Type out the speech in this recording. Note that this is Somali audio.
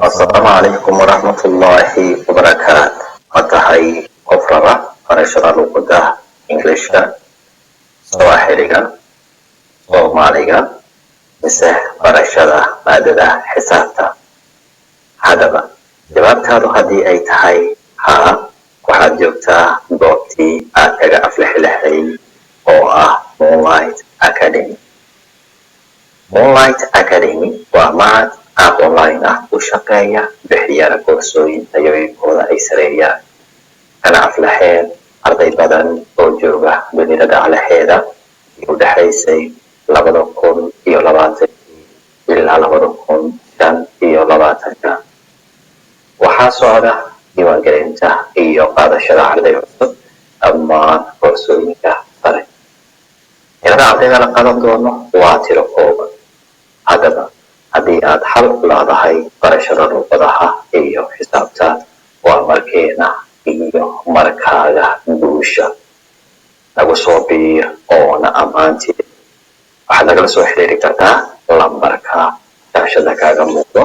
السلام عليكم ورحمة الله وبركاته. متهي قفرة فرشرة لغة إنجليشكا سواحليكا صوماليكا مسح فرشرة مادة حسابتا هذا jawaabtaadu haddii ay tahay haa waxaad joogtaa goobtii aad kaga aflixi lahayd oo ah Moonlight Academy. Moonlight Academy waa macad app online ah u shaqeeya bixiyana koorsooyin tayooyinkooda ay sareeyaan kana aflaxeen arday badan oo jooga dunida dacalaheeda u dhaxaysay 2020 ilaa 2025 waxaa socda diiwaangelinta iyo qaadashada arday cusub dhammaan koorsooyinka sare. tirada ardayda la qadan doono waa tiro kooban. haddaba haddii aad xal u leedahay barashada luqadaha iyo xisaabta waa markeena iyo markaaga guusha. nagu soo biir oona ammaantii waxaad nagala soo xiriiri kartaa lambarka shaashada kaaga muuqdo